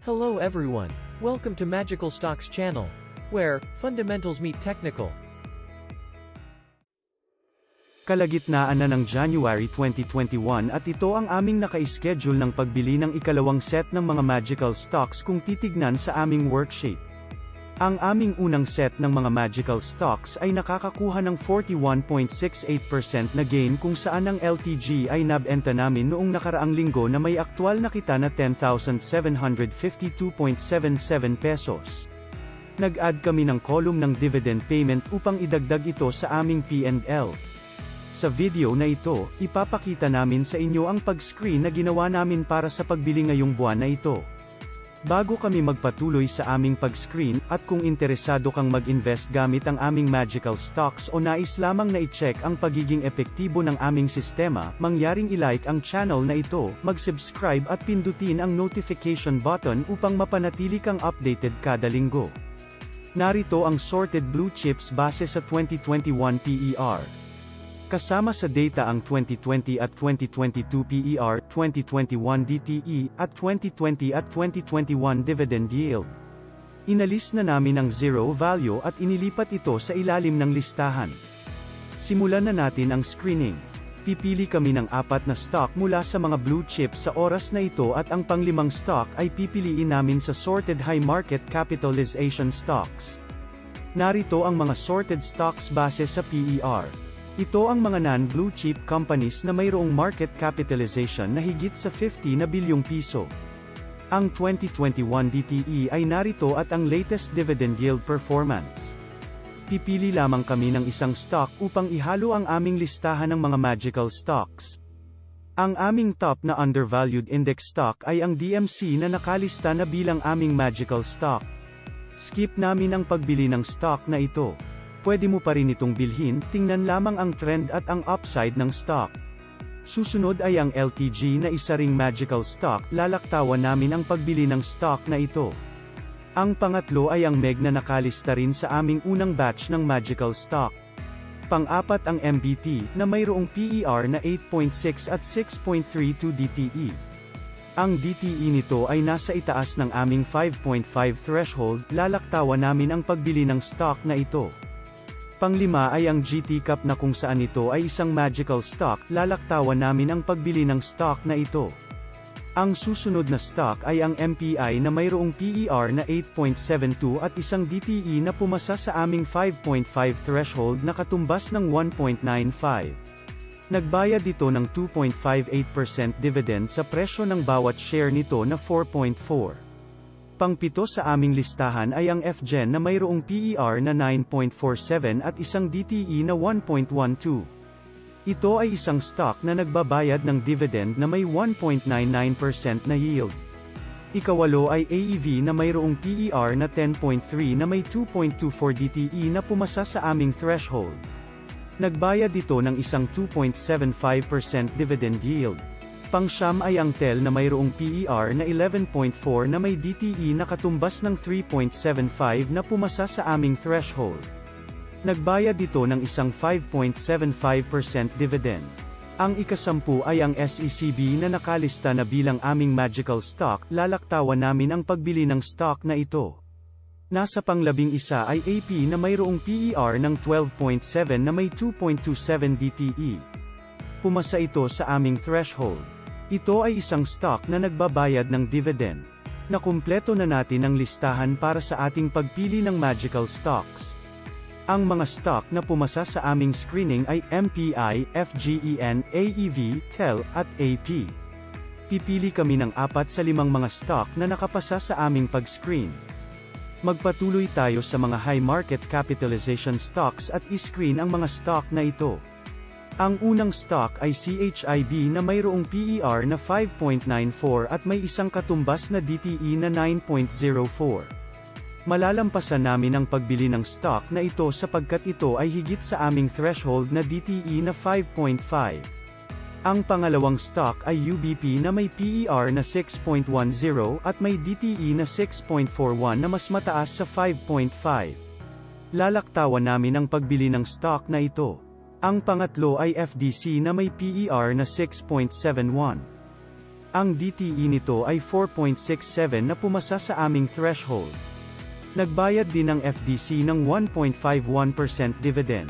Hello everyone. Welcome to Magical Stocks channel, where fundamentals meet technical. Kalagitnaan na ng January 2021 at ito ang aming naka-schedule ng pagbili ng ikalawang set ng mga magical stocks kung titignan sa aming worksheet. Ang aming unang set ng mga magical stocks ay nakakakuha ng 41.68% na gain kung saan ang LTG ay nabenta namin noong nakaraang linggo na may aktwal na kita na 10,752.77 pesos. Nag-add kami ng column ng dividend payment upang idagdag ito sa aming P&L. Sa video na ito, ipapakita namin sa inyo ang pag-screen na ginawa namin para sa pagbili ngayong buwan na ito. Bago kami magpatuloy sa aming pag-screen, at kung interesado kang mag-invest gamit ang aming magical stocks o nais lamang na i-check ang pagiging epektibo ng aming sistema, mangyaring i-like ang channel na ito, mag-subscribe at pindutin ang notification button upang mapanatili kang updated kada linggo. Narito ang sorted blue chips base sa 2021 PER. Kasama sa data ang 2020 at 2022 PER, 2021 DTE, at 2020 at 2021 dividend yield. Inalis na namin ang zero value at inilipat ito sa ilalim ng listahan. Simulan na natin ang screening. Pipili kami ng 4 na stock mula sa mga blue chips sa oras na ito at ang panglimang stock ay pipiliin namin sa sorted high market capitalization stocks. Narito ang mga sorted stocks base sa PER. Ito ang mga non-blue chip companies na mayroong market capitalization na higit sa 50 na bilyong piso. Ang 2021 DTE ay narito at ang latest dividend yield performance. Pipili lamang kami ng isang stock upang ihalo ang aming listahan ng mga magical stocks. Ang aming top na undervalued index stock ay ang DMC na nakalista na bilang aming magical stock. Skip namin ang pagbili ng stock na ito. Pwede mo pa rin itong bilhin, tingnan lamang ang trend at ang upside ng stock. Susunod ay ang LTG na isa ring magical stock, lalaktawan namin ang pagbili ng stock na ito. Ang pangatlo ay ang MEG na nakalista rin sa aming unang batch ng magical stock. Pang-apat ang MBT, na mayroong PER na 8.6 at 6.32 DTE. Ang DTE nito ay nasa itaas ng aming 5.5 threshold, lalaktawan namin ang pagbili ng stock na ito. Panglima ay ang GT Cup na kung saan ito ay isang magical stock, lalaktawan namin ang pagbili ng stock na ito. Ang susunod na stock ay ang MPI na mayroong PER na 8.72 at isang DTE na pumasa sa aming 5.5 threshold na katumbas ng 1.95. Nagbayad ito ng 2.58% dividend sa presyo ng bawat share nito na 4.4. Pangpito sa aming listahan ay ang FGen na mayroong PER na 9.47 at isang DTE na 1.12. Ito ay isang stock na nagbabayad ng dividend na may 1.99% na yield. Ikawalo ay AEV na mayroong PER na 10.3 na may 2.24 DTE na pumasa sa aming threshold. Nagbayad ito ng isang 2.75% dividend yield. Pangsyam ay ang TEL na mayroong PER na 11.4 na may DTE na katumbas ng 3.75 na pumasa sa aming threshold. Nagbayad ito ng isang 5.75% dividend. Ang ikasampu ay ang SECB na nakalista na bilang aming magical stock, lalaktawan namin ang pagbili ng stock na ito. Nasa pang-11 ay AP na mayroong PER ng 12.7 na may 2.27 DTE. Pumasa ito sa aming threshold. Ito ay isang stock na nagbabayad ng dividend. Nakumpleto na natin ang listahan para sa ating pagpili ng magical stocks. Ang mga stock na pumasa sa aming screening ay MPI, FGEN, AEV, TEL, at AP. Pipili kami ng 4 sa 5 mga stock na nakapasa sa aming pag-screen. Magpatuloy tayo sa mga high market capitalization stocks at i-screen ang mga stock na ito. Ang unang stock ay CHIB na mayroong PER na 5.94 at may isang katumbas na DTE na 9.04. Malalampasan namin ang pagbili ng stock na ito sapagkat ito ay higit sa aming threshold na DTE na 5.5. Ang pangalawang stock ay UBP na may PER na 6.10 at may DTE na 6.41 na mas mataas sa 5.5. Lalaktawan namin ang pagbili ng stock na ito. Ang pangatlo ay FDC na may PER na 6.71. Ang DTE nito ay 4.67 na pumasa sa aming threshold. Nagbayad din ang FDC ng 1.51% dividend.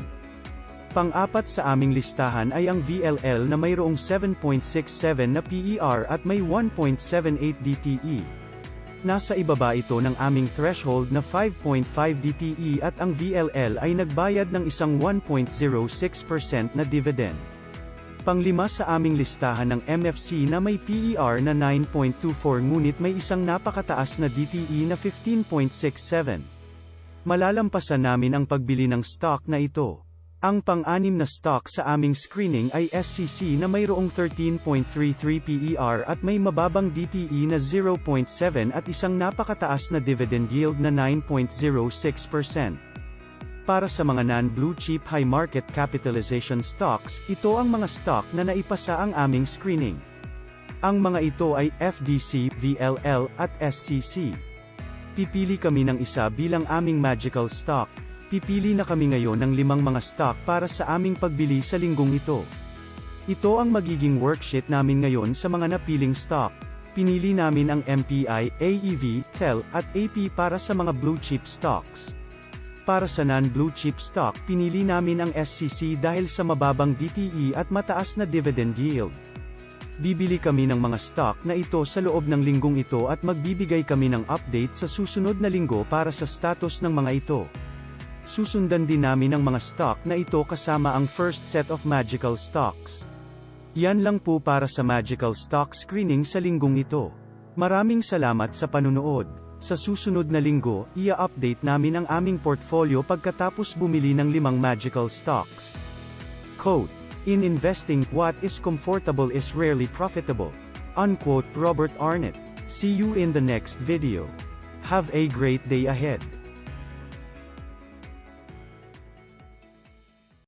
Pang-apat sa aming listahan ay ang VLL na mayroong 7.67 na PER at may 1.78 DTE. Nasa ibaba ito ng aming threshold na 5.5 DTE at ang VLL ay nagbayad ng isang 1.06% na dividend. Panglima sa aming listahan ng MFC na may PER na 9.24 ngunit may isang napakataas na DTE na 15.67. Malalampasan namin ang pagbili ng stock na ito. Ang pang-anim na stock sa aming screening ay SCC na mayroong 13.33 PER at may mababang DTE na 0.7 at isang napakataas na dividend yield na 9.06%. Para sa mga non-blue chip high market capitalization stocks, ito ang mga stock na naipasa ang aming screening. Ang mga ito ay FDC, VLL, at SCC. Pipili kami ng isa bilang aming magical stock. Pipili na kami ngayon ng 5 mga stock para sa aming pagbili sa linggong ito. Ito ang magiging worksheet namin ngayon sa mga napiling stock. Pinili namin ang MPI, AEV, TEL, at AP para sa mga blue chip stocks. Para sa non-blue chip stock, pinili namin ang SCC dahil sa mababang DTE at mataas na dividend yield. Bibili kami ng mga stock na ito sa loob ng linggong ito at magbibigay kami ng update sa susunod na linggo para sa status ng mga ito. Susundan din namin ang mga stock na ito kasama ang first set of magical stocks. Yan lang po para sa magical stock screening sa linggong ito. Maraming salamat sa panunood. Sa susunod na linggo, i-update namin ang aming portfolio pagkatapos bumili ng 5 magical stocks. Quote, "In investing, what is comfortable is rarely profitable." Unquote, Robert Arnett. See you in the next video. Have a great day ahead.